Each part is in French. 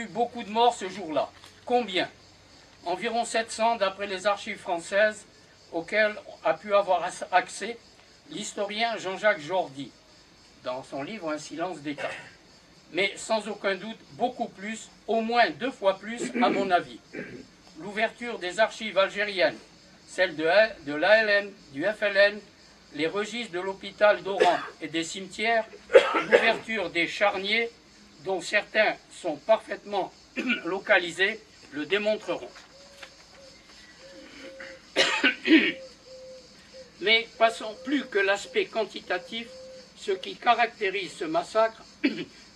eu beaucoup de morts ce jour-là. Combien? Environ 700 d'après les archives françaises auxquelles a pu avoir accès l'historien Jean-Jacques Jordi dans son livre Un silence d'État. Mais sans aucun doute beaucoup plus, au moins 2 fois plus à mon avis. L'ouverture des archives algériennes, celles de l'ALN, du FLN, les registres de l'hôpital d'Oran et des cimetières, l'ouverture des charniers, dont certains sont parfaitement localisés, le démontreront. Mais passons plus que l'aspect quantitatif, ce qui caractérise ce massacre,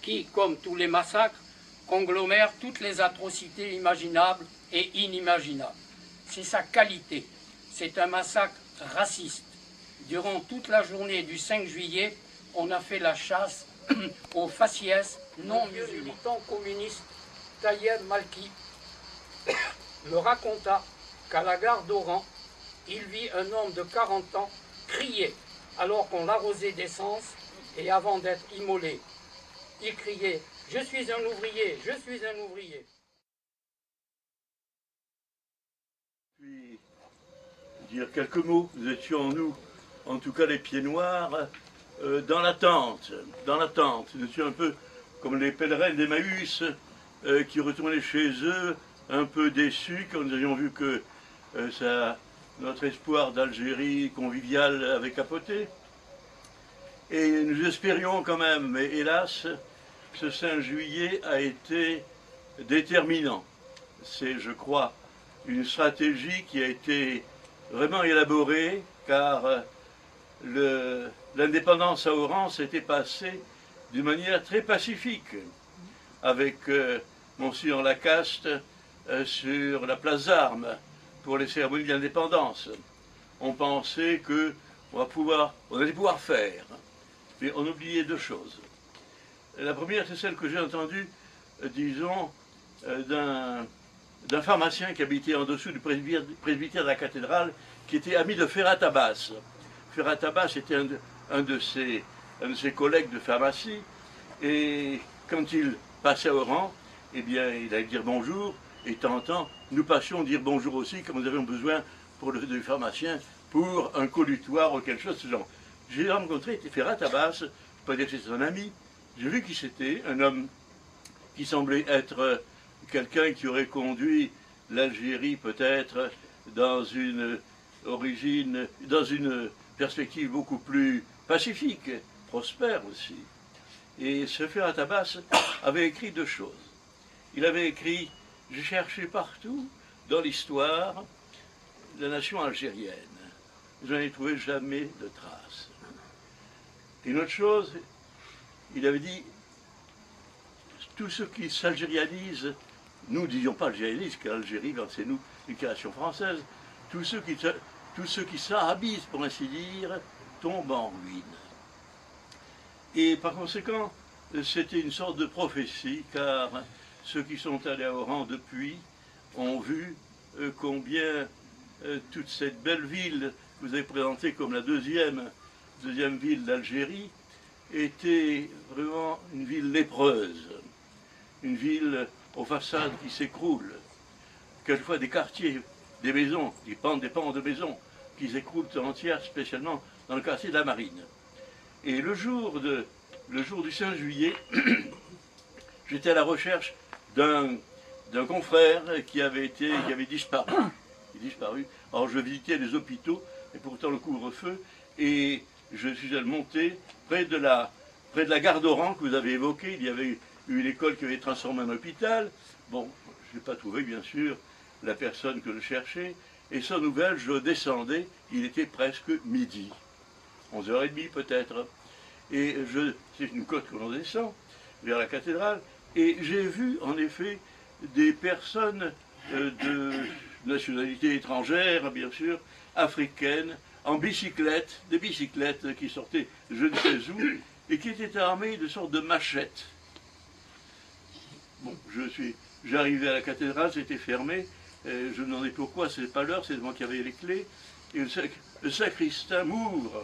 qui, comme tous les massacres, conglomère toutes les atrocités imaginables et inimaginables. C'est sa qualité. C'est un massacre raciste. Durant toute la journée du 5 juillet, on a fait la chasse aux faciès non musulmans. Le militant communiste Tayeb Malki me raconta qu'à la gare d'Oran, il vit un homme de 40 ans crier alors qu'on l'arrosait d'essence et avant d'être immolé. Il criait « Je suis un ouvrier, je suis un ouvrier ». Puis dire quelques mots, nous étions nous, en tout cas les pieds noirs, dans l'attente. Nous étions un peu comme les pèlerins d'Emmaüs qui retournaient chez eux, un peu déçus quand nous avions vu que notre espoir d'Algérie conviviale avait capoté. Et nous espérions quand même, mais hélas, ce 5 juillet a été déterminant. C'est, je crois, une stratégie qui a été vraiment élaborée, car l'indépendance à Oran s'était passée d'une manière très pacifique, avec Monsignor Lacaste sur la place d'Armes pour les cérémonies d'indépendance. On pensait qu'on allait pouvoir faire, mais on oubliait 2 choses. La première, c'est celle que j'ai entendue, disons, d'un pharmacien qui habitait en dessous du presbytère de la cathédrale, qui était ami de Ferhat Abbas. Ferhat Abbas était un de ses collègues de pharmacie, et quand il passait à Oran, eh bien, il allait dire bonjour, et de temps en temps, nous passions dire bonjour aussi, comme nous avions besoin pour le pharmacien, pour un colutoire ou quelque chose de ce genre. J'ai rencontré Ferhat Abbas, je ne peux pas dire que c'est son ami, j'ai vu qui c'était, un homme qui semblait être quelqu'un qui aurait conduit l'Algérie peut-être dans une perspective beaucoup plus pacifique, prospère aussi. Et ce Ferhat Abbas avait écrit 2 choses. Il avait écrit « J'ai cherché partout dans l'histoire la nation algérienne. Je n'en ai trouvé jamais de traces. » Et une autre chose, il avait dit « Tous ceux qui s'algérianisent, nous ne disions pas algérianisent, car l'Algérie, c'est nous, une création française, tous ceux qui s'arabisent, pour ainsi dire, tombent en ruine. » Et par conséquent, c'était une sorte de prophétie, car ceux qui sont allés à Oran depuis ont vu combien toute cette belle ville que vous avez présentée comme la deuxième ville d'Algérie était vraiment une ville lépreuse, une ville aux façades qui s'écroulent, quelquefois des quartiers, des maisons, des pans de maisons qui s'écroulent entières, spécialement dans le quartier de la Marine. Et le jour du 5 juillet, j'étais à la recherche d'un confrère qui avait disparu. Il est disparu. Alors je visitais les hôpitaux, et pourtant le couvre-feu, et je suis allé monter près de la gare d'Oran que vous avez évoquée. Il y avait eu une école qui avait été transformée en hôpital. Bon, je n'ai pas trouvé, bien sûr, la personne que je cherchais, et sans nouvelles, je descendais, il était presque midi, 11h30 peut-être, et c'est une côte que l'on descend, vers la cathédrale, et j'ai vu, en effet, des personnes de nationalité étrangère, bien sûr, africaines, en bicyclette, des bicyclettes qui sortaient je ne sais où, et qui étaient armées de sortes de machettes. Bon, j'arrivais à la cathédrale, c'était fermé, je me demandais pourquoi, c'est pas l'heure, c'est moi qui avais les clés, et le sacristain m'ouvre.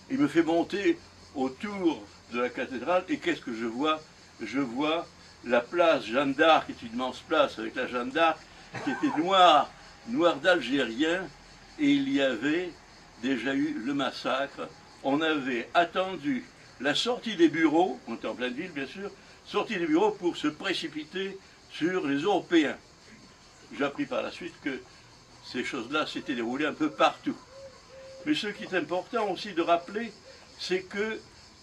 Il me fait monter autour de la cathédrale, et qu'est-ce que je vois? Je vois la place Jeanne d'Arc, qui est une immense place avec la Jeanne d'Arc, qui était noire d'Algériens, et il y avait déjà eu le massacre. On avait attendu la sortie des bureaux, on était en pleine ville bien sûr, sortie des bureaux pour se précipiter sur les Européens. J'ai appris par la suite que ces choses-là s'étaient déroulées un peu partout. Mais ce qui est important aussi de rappeler, c'est que,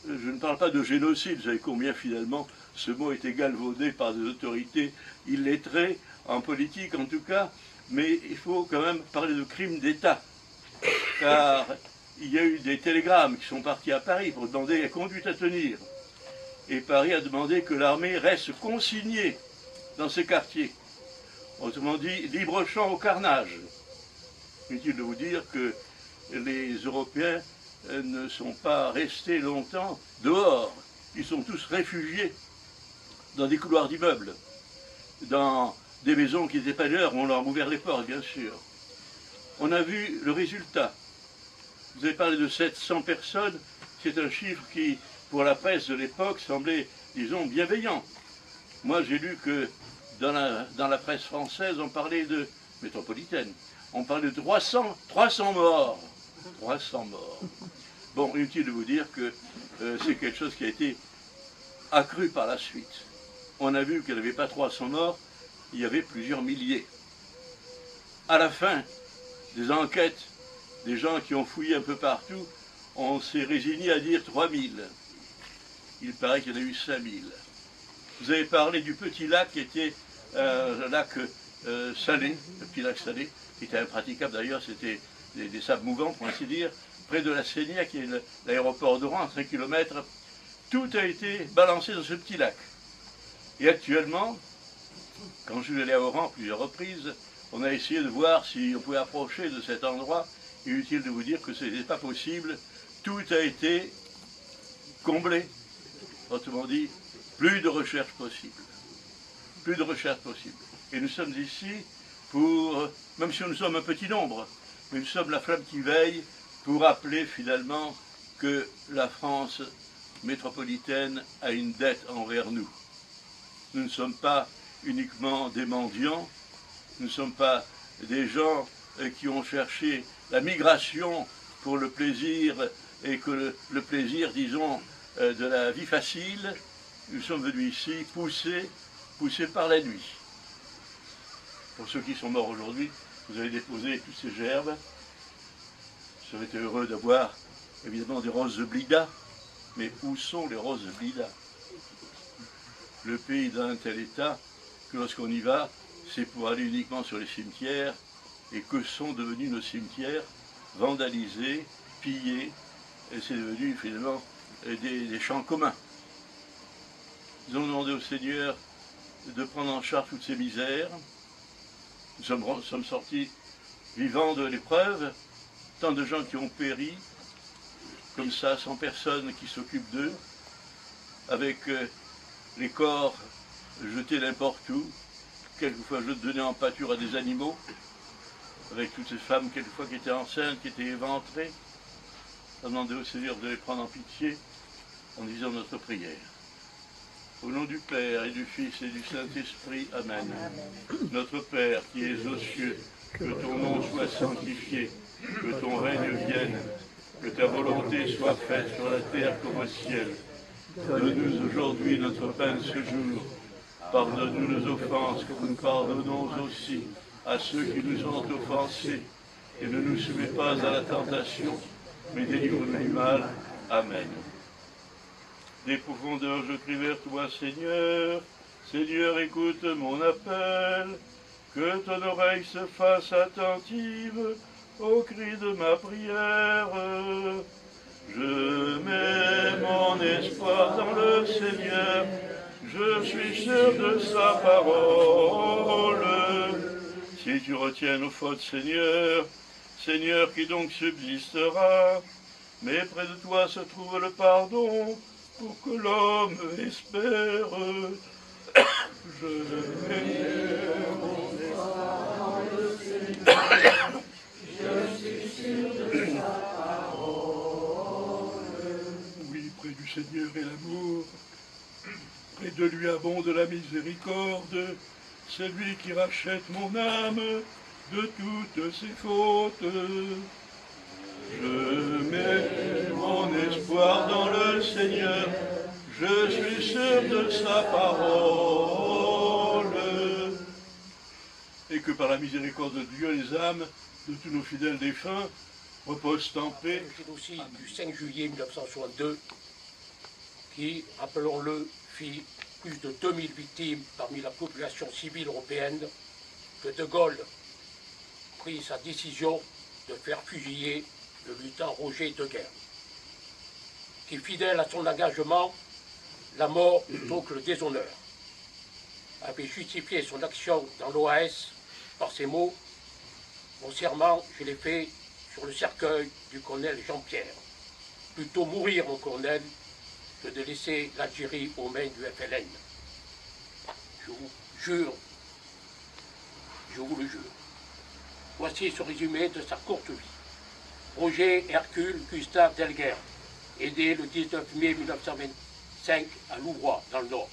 je ne parle pas de génocide, vous savez combien finalement ce mot est galvaudé par des autorités illettrées, en politique en tout cas, mais il faut quand même parler de crime d'État. Car il y a eu des télégrammes qui sont partis à Paris pour demander la conduite à tenir. Et Paris a demandé que l'armée reste consignée dans ces quartiers. Autrement dit, libre champ au carnage. Inutile de vous dire que les Européens ne sont pas restés longtemps dehors. Ils sont tous réfugiés dans des couloirs d'immeubles, dans des maisons qui n'étaient pas leurs, on leur a ouvert les portes, bien sûr. On a vu le résultat. Vous avez parlé de 700 personnes, c'est un chiffre qui, pour la presse de l'époque, semblait, disons, bienveillant. Moi, j'ai lu que dans la presse française, on parlait de, métropolitaine, on parlait de 300 morts. 300 morts. Bon, inutile de vous dire que c'est quelque chose qui a été accru par la suite. On a vu qu'il n'y avait pas 300 morts, il y avait plusieurs milliers. À la fin des enquêtes, des gens qui ont fouillé un peu partout, on s'est résigné à dire 3000. Il paraît qu'il y en a eu 5000. Vous avez parlé du petit lac qui était le lac salé, le petit lac salé, qui était impraticable d'ailleurs, c'était des sables mouvants pour ainsi dire, près de la Sénia, qui est l'aéroport d'Oran, à 5 km. Tout a été balancé dans ce petit lac. Et actuellement, quand je suis allé à Oran plusieurs reprises, on a essayé de voir si on pouvait approcher de cet endroit. Inutile de vous dire que ce n'était pas possible. Tout a été comblé. Autrement dit, plus de recherche possible. Plus de recherche possible. Et nous sommes ici pour, même si nous sommes un petit nombre, mais nous sommes la flamme qui veille pour rappeler finalement que la France métropolitaine a une dette envers nous. Nous ne sommes pas uniquement des mendiants, nous ne sommes pas des gens qui ont cherché la migration pour le plaisir et que le plaisir, disons, de la vie facile. Nous sommes venus ici poussés par la nuit. Pour ceux qui sont morts aujourd'hui, vous avez déposé toutes ces gerbes. Vous serez heureux d'avoir évidemment des roses de Blida, mais où sont les roses de Blida? Le pays dans un tel état que lorsqu'on y va, c'est pour aller uniquement sur les cimetières. Et que sont devenus nos cimetières? Vandalisés, pillés, et c'est devenu finalement des champs communs. Nous avons demandé au Seigneur de prendre en charge toutes ces misères. Nous sommes sortis vivants de l'épreuve, tant de gens qui ont péri, comme ça, sans personne qui s'occupe d'eux, avec les corps jetés n'importe où, quelquefois donnés en pâture à des animaux, avec toutes ces femmes quelquefois qui étaient enceintes, qui étaient éventrées. On a demandé au Seigneur de les prendre en pitié en disant notre prière. Au nom du Père et du Fils et du Saint-Esprit, Amen. Notre Père qui es aux cieux, que ton nom soit sanctifié, que ton règne vienne, que ta volonté soit faite sur la terre comme au ciel. Donne-nous aujourd'hui notre pain de ce jour. Pardonne-nous nos offenses, comme nous pardonnons aussi à ceux qui nous ont offensés. Et ne nous soumets pas à la tentation, mais délivre-nous du mal. Amen. Des profondeurs, je crie vers toi, Seigneur. Seigneur, écoute mon appel. Que ton oreille se fasse attentive au cri de ma prière. Je mets mon espoir dans le Seigneur. Je suis sûr de sa parole. Si tu retiens nos fautes, Seigneur, Seigneur, qui donc subsistera? Mais près de toi se trouve le pardon, pour que l'homme espère. Je mets mon espoir dans le Seigneur, je suis sûr de sa parole. Oui, près du Seigneur est l'amour. près de lui abonde la miséricorde, c'est lui qui rachète mon âme de toutes ses fautes. Je mets mon espoir dans le Seigneur, je suis sûr de sa parole. Et que par la miséricorde de Dieu, les âmes de tous nos fidèles défunts reposent en paix. Le génocide du 5 juillet 1962, qui, rappelons-le, fit plus de 2000 victimes parmi la population civile européenne, que De Gaulle prit sa décision de faire fusiller le lieutenant Roger Deguerre, qui, fidèle à son engagement, la mort plutôt que le déshonneur, avait justifié son action dans l'OAS par ces mots: « Mon serment, je l'ai fait sur le cercueil du colonel Jean-Pierre. Plutôt mourir, mon colonel, que de laisser l'Algérie aux mains du FLN. Je vous jure, je vous le jure. » Voici ce résumé de sa courte vie. Roger Hercule Gustave Delguerre est né le 19 mai 1925 à Louvroy, dans le Nord,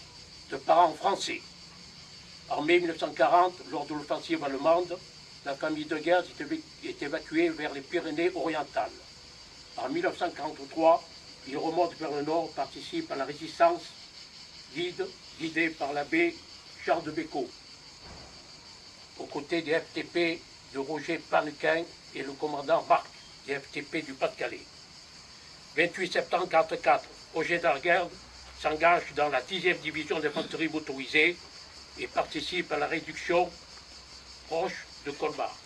de parents français. En mai 1940, lors de l'offensive allemande, la famille Deguerre est évacuée vers les Pyrénées-Orientales. En 1943, il remonte vers le nord, participe à la résistance, guidé par l'abbé Charles de Bécaud, aux côtés des FTP de Roger Panequin et le commandant Marc, des FTP du Pas-de-Calais. 28 septembre 1944, Roger Deguerre s'engage dans la 10e division d'infanterie motorisée et participe à la réduction proche de Colmar,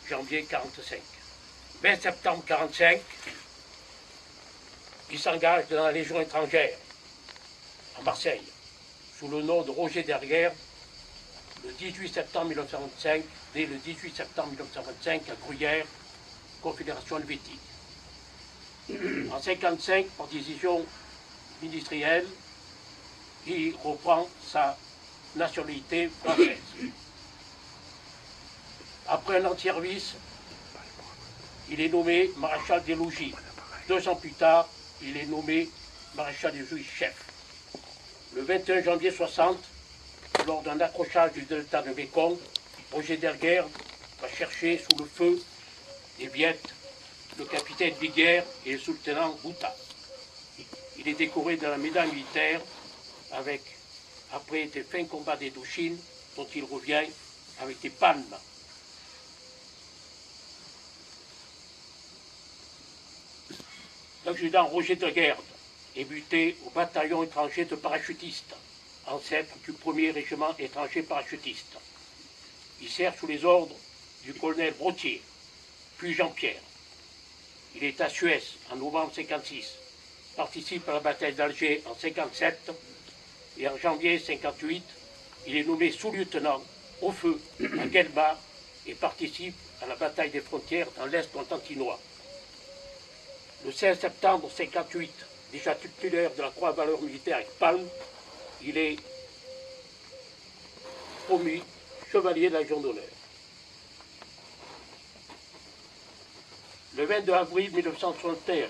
janvier 1945. 20 septembre 1945, il s'engage dans la Légion étrangère, à Marseille, sous le nom de Roger Deguerre, le 18 septembre 1925, né le 18 septembre 1925 à Gruyère, Confédération helvétique. En 1955, par décision ministérielle, il reprend sa nationalité française. Après un an de service, il est nommé maréchal des logis. 2 ans plus tard, il est nommé maréchal des logis chef. Le 21 janvier 1960, lors d'un accrochage du delta de Mékong, Roger Deguerre va chercher sous le feu des Viettes le capitaine Biguerre et le sous-lieutenant Bouta. Il est décoré de la médaille militaire après des fins combats d'Indochine, dont il revient avec des palmes. L'adjudant Roger Deguerre est buté au bataillon étranger de parachutistes, ancêtre du 1er régiment étranger parachutiste. Il sert sous les ordres du colonel Brottier, puis Jean-Pierre. Il est à Suez en novembre 1956, participe à la bataille d'Alger en 1957 et en janvier 1958, il est nommé sous-lieutenant au feu à Guelba et participe à la bataille des frontières dans l'Est constantinois. Le 16 septembre 1958, déjà titulaire de la Croix-Valeur militaire avec Palme, il est promu chevalier de la Légion d'honneur. Le 22 avril 1961,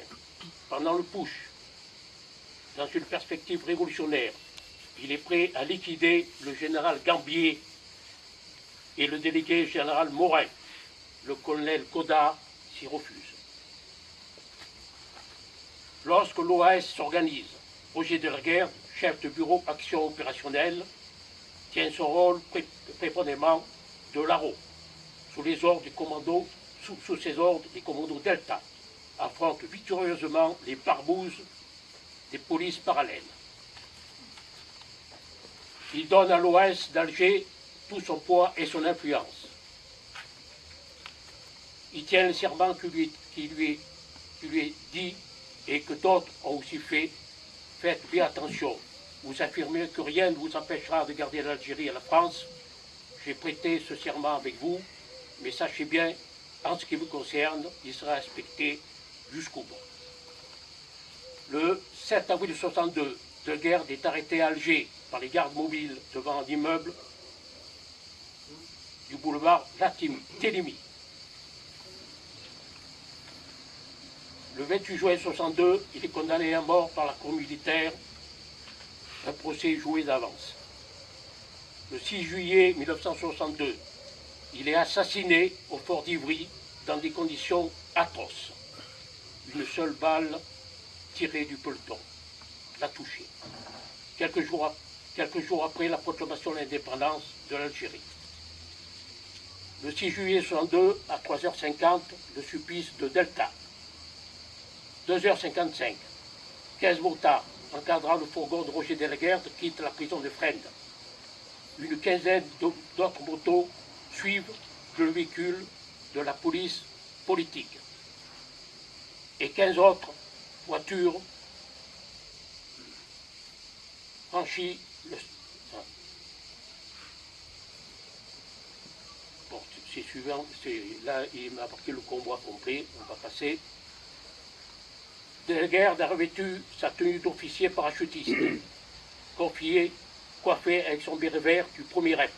pendant le putsch, dans une perspective révolutionnaire, il est prêt à liquider le général Gambier et le délégué général Morin. Le colonel Godard s'y refuse. Lorsque l'OAS s'organise, Roger Deguerre, chef de bureau action opérationnelle, tient son rôle prépondément de larron, sous les ordres du commando, sous ses ordres, les commandos Delta affrontent victorieusement les barbouzes des polices parallèles. Il donne à l'OAS d'Alger tout son poids et son influence. Il tient le serment qui lui est dit et que d'autres ont aussi fait. Faites bien attention. Vous affirmez que rien ne vous empêchera de garder l'Algérie à la France. J'ai prêté ce serment avec vous, mais sachez bien, en ce qui vous concerne, il sera respecté jusqu'au bout. Le 7 avril 1962, Deguerre est arrêté à Alger par les gardes mobiles devant un immeuble du boulevard Télémy. Le 28 juin 1962, il est condamné à mort par la cour militaire un procès joué d'avance. Le 6 juillet 1962, il est assassiné au fort d'Ivry dans des conditions atroces. Une seule balle tirée du peloton l'a touché. Quelques jours après la proclamation de l'indépendance de l'Algérie. Le 6 juillet 62, à 3h50, le supplice de Delta. 2h55, 15 motards encadrant le fourgon de Roger Delaguerre quittent la prison de Fresnes. Une quinzaine d'autres motos suivent le véhicule de la police politique. Et 15 autres voitures franchissent le... Bon, c'est suivant, là il m'a marqué le convoi complet, on va passer. Delaguerre a revêtu sa tenue d'officier parachutiste, coiffé avec son béret vert du premier rep.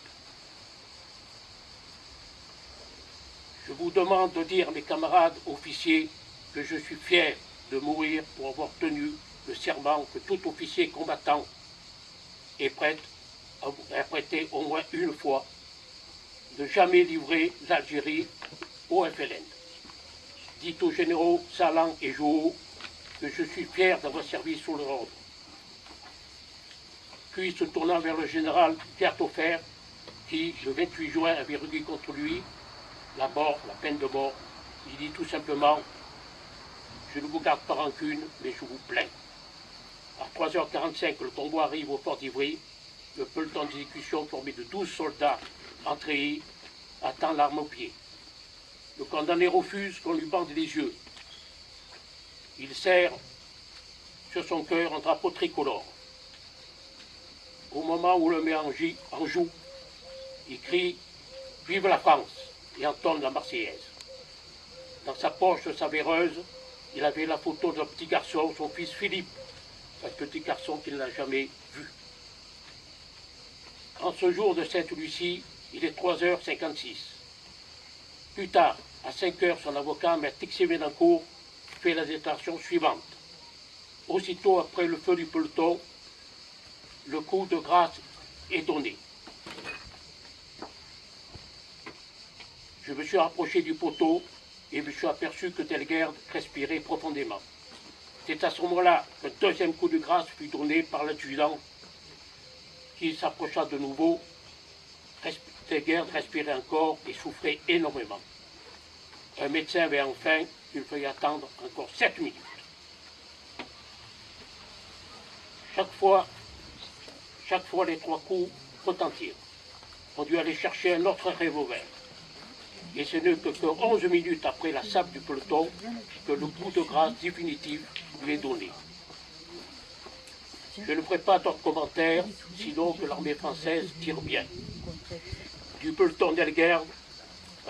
Je vous demande de dire, mes camarades officiers, que je suis fier de mourir pour avoir tenu le serment que tout officier combattant est prêt à prêter au moins une fois, de jamais livrer l'Algérie au FLN. Dites aux généraux Salan et Jouot que je suis fier d'avoir servi sous leur ordre. Puis, se tournant vers le général Pierre Tauffer, qui, le 28 juin, avait ruggi contre lui la mort, la peine de mort, il dit tout simplement « Je ne vous garde pas rancune, mais je vous plains ». À 3h45, le convoi arrive au fort d'Ivry. Le peloton d'exécution, formé de 12 soldats en treillis, attend l'arme au pied. Le condamné refuse qu'on lui bande les yeux. Il serre sur son cœur un drapeau tricolore. Au moment où le met en joue, il crie « Vive la France !» et entonne la Marseillaise. Dans sa poche de sa véreuse, il avait la photo d'un petit garçon, son fils Philippe, un petit garçon qu'il n'a jamais vu. En ce jour de Sainte-Lucie, il est 3h56. Plus tard, à 5h, son avocat, M. Tixier-Ménancourt, fait la déclaration suivante. Aussitôt après le feu du peloton, le coup de grâce est donné. Je me suis rapproché du poteau et me suis aperçu que Delaguerre respirait profondément. C'est à ce moment-là qu'un deuxième coup de grâce fut donné par l'adjudant qui s'approcha de nouveau. Delaguerre respirait encore et souffrait énormément. Un médecin avait enfin qu'il fallait attendre encore 7 minutes. Chaque fois, les 3 coups retentirent. On dut aller chercher un autre revolver. Et ce n'est que 11 minutes après la sape du peloton que le coup de grâce définitif lui est donné. Je ne ferai pas d'autres commentaires, sinon que l'armée française tire bien. Du peloton Delaguerre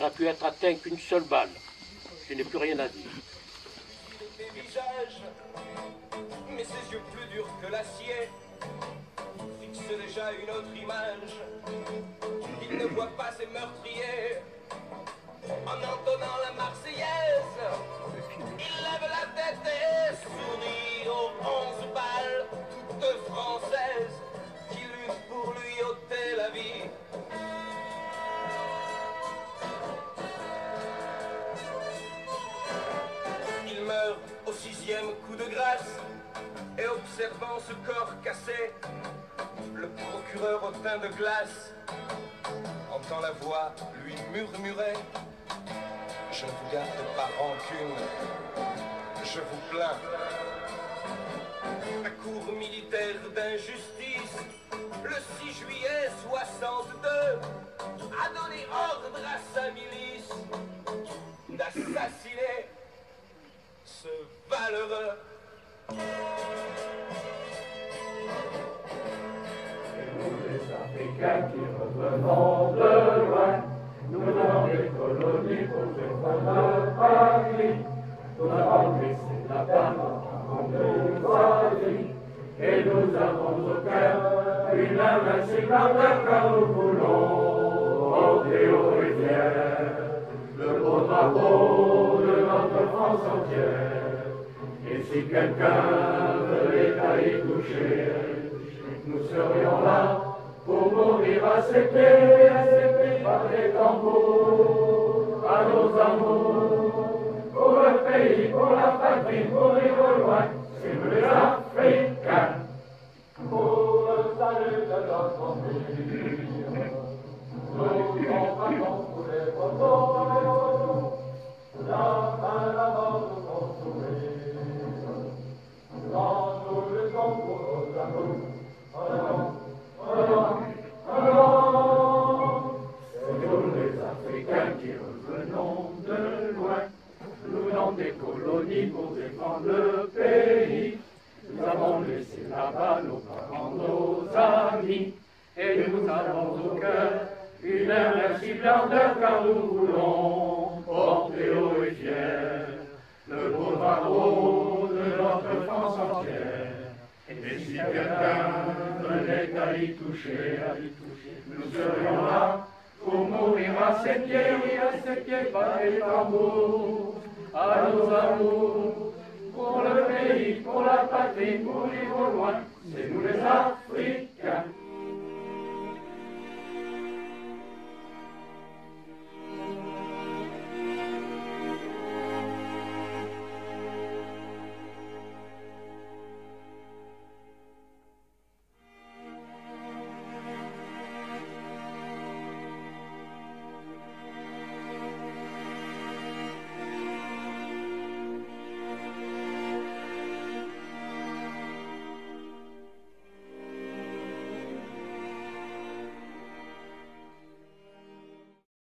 n'a pu être atteint qu'une seule balle. Je n'ai plus rien à dire. Des visages, mais ses yeux plus durs que l'acier fixent déjà une autre image. Il ne voit pas ses meurtriers. En entonnant la Marseillaise, il lève la tête et sourit aux 11 balles, toutes françaises, qui luttent pour lui ôter la vie. Il meurt au 6e coup de grâce, et observant ce corps cassé, le procureur au teint de glace entend la voix lui murmurer. Je ne vous garde pas rancune, je vous plains. La cour militaire d'injustice, le 6 juillet 62, a donné ordre à sa milice d'assassiner ce valeureux. Et nous les Africains qui revenons de loin, nous venons des colonies pour défendre Paris. Nous avons laissé la femme en bourgeoisie, et nous avons au cœur une invincible ardeur, car nous voulons porter aux rivières le beau drapeau de notre France entière. Et si quelqu'un venait à y toucher, nous serions là pour mourir à ses pieds par les tambours, à nos amours, pour le pays, pour la patrie, pour vivre au loin, c'est nous les Africains. Pour le salut de notre vie, nous combattons pour les propos, la fin, la mort nous font sourire. Quand nous luttons pour nos amours, c'est nous les Africains qui revenons de loin, nous dans des colonies pour défendre le pays. Nous avons laissé là-bas nos parents, nos amis, et nous avons au cœur une invincible ardeur, car nous voulons porter haut et fier le beau drapeau de notre France entière. Et si quelqu'un venait à y toucher, nous serions là pour mourir à ses pieds par les tambours, à nos amours, pour le pays, pour la patrie, pour vivre au loin, c'est nous les Africains.